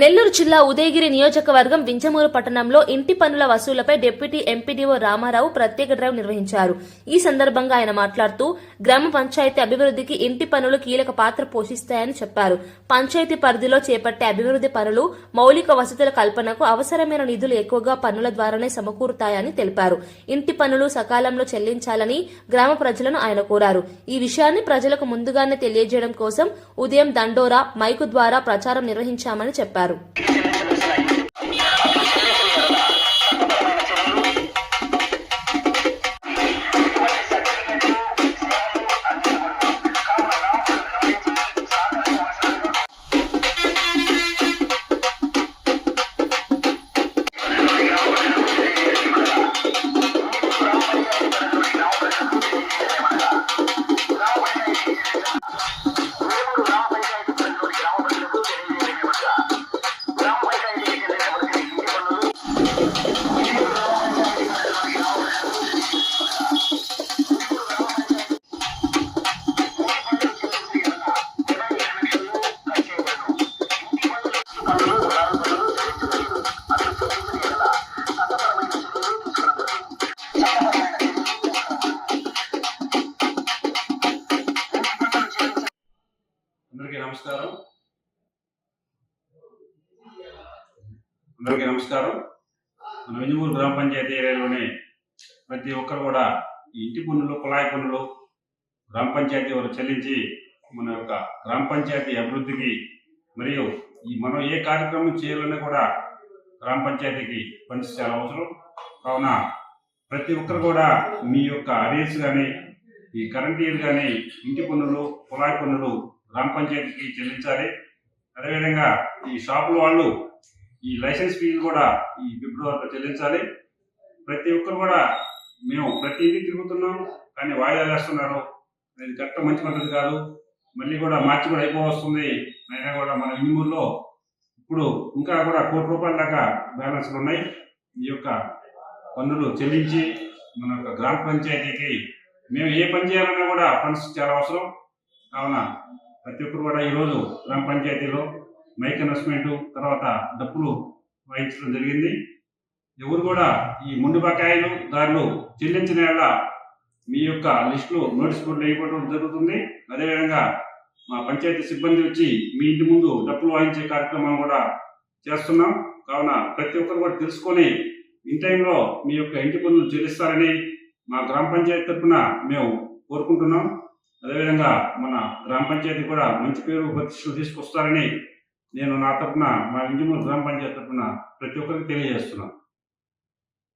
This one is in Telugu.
నెల్లూరు జిల్లా ఉదయగిరి నియోజకవర్గం వింజమూరు పట్టణంలో ఇంటి పన్నుల వసూళ్లపై డిప్యూటీ ఎంపీడీఓ రామారావు ప్రత్యేక డ్రైవ్ నిర్వహించారు. ఈ సందర్భంగా ఆయన మాట్లాడుతూ గ్రామ పంచాయతీ అభివృద్ధికి ఇంటి పన్నులు కీలక పాత్ర పోషిస్తాయని చెప్పారు. పంచాయతీ పరిధిలో చేపట్టే అభివృద్ధి పనులు, మౌలిక వసతుల కల్పనకు అవసరమైన నిధులు ఎక్కువగా పన్నుల ద్వారానే సమకూరుతాయని తెలిపారు. ఇంటి పన్నులు సకాలంలో చెల్లించాలని గ్రామ ప్రజలను ఆయన కోరారు. ఈ విషయాన్ని ప్రజలకు ముందుగానే తెలియజేయడం కోసం ఉదయం దండోరా, మైకు ద్వారా ప్రచారం నిర్వహించామని చెప్పారు. అందరికీ నమస్కారం. మన వింజమూరు గ్రామ పంచాయతీ ఏరియాలోనే ప్రతి ఒక్కరు కూడా ఈ ఇంటి పన్నులు, కుళాయి పన్నులు గ్రామ పంచాయతీ వారు చెల్లించి మన యొక్క గ్రామ పంచాయతీ అభివృద్ధికి మరియు మనం ఏ కార్యక్రమం చేయాలన్నా కూడా గ్రామ పంచాయతీకి ఫండ్స్ చాలా అవసరం. కావున ప్రతి ఒక్కరు కూడా మీ యొక్క అరియర్స్ కానీ, ఈ కరెంట్ ఇయర్ కానీ, ఇంటి పన్నులు, కుళాయి పన్నులు గ్రామ పంచాయతీకి చెల్లించాలి. అదేవిధంగా ఈ షాపుల వాళ్ళు ఈ లైసెన్స్ ఫీజు కూడా ఈ ఫిబ్రవరిలో చెల్లించాలి. ప్రతి ఒక్కరు కూడా మేము ప్రతి ఇంటికి తిరుగుతున్నాం, కానీ వాయిదాలు వేస్తున్నారు. ఇది కరెక్ట్ మంచి పద్ధతి కాదు. మళ్ళీ కూడా మార్చి కూడా అయిపోవస్తుంది. అయినా కూడా మన వింజమూరులో ఇప్పుడు ఇంకా కూడా ₹1,00,00,000 దాకా బ్యాలెన్స్లు ఉన్నాయి. ఈ యొక్క పన్నులు చెల్లించి మన యొక్క గ్రామ పంచాయతీకి మేము ఏ పని చేయాలన్నా కూడా ఫండ్స్ చాలా అవసరం. కావున ప్రతి ఒక్కరు కూడా ఈరోజు గ్రామ పంచాయతీలో మైక్ అనౌన్స్మెంట్, తర్వాత డప్పులు వాయించడం జరిగింది. ఎవరు కూడా ఈ ముందు బకాయిలు దారులు చెల్లించిన వేళ మీ యొక్క లిస్టులు నోటీస్ బోర్డులు వేయబడడం జరుగుతుంది. అదేవిధంగా మా పంచాయతీ సిబ్బంది వచ్చి మీ ఇంటి ముందు డప్పులు వాయించే కార్యక్రమం కూడా చేస్తున్నాం. కావున ప్రతి ఒక్కరు కూడా తెలుసుకొని ఇన్ టైంలో మీ యొక్క ఇంటి పన్నులు చెల్లిస్తారని మా గ్రామ పంచాయతీ తరఫున మేము కోరుకుంటున్నాం. అదేవిధంగా మన గ్రామ పంచాయతీ కూడా మంచి పేరు ప్రతిష్టలు తీసుకొస్తారని నేను నా తరఫున, మా వింజమూరు గ్రామ పంచాయతీ తరఫున ప్రతి ఒక్కరికి తెలియజేస్తున్నాను.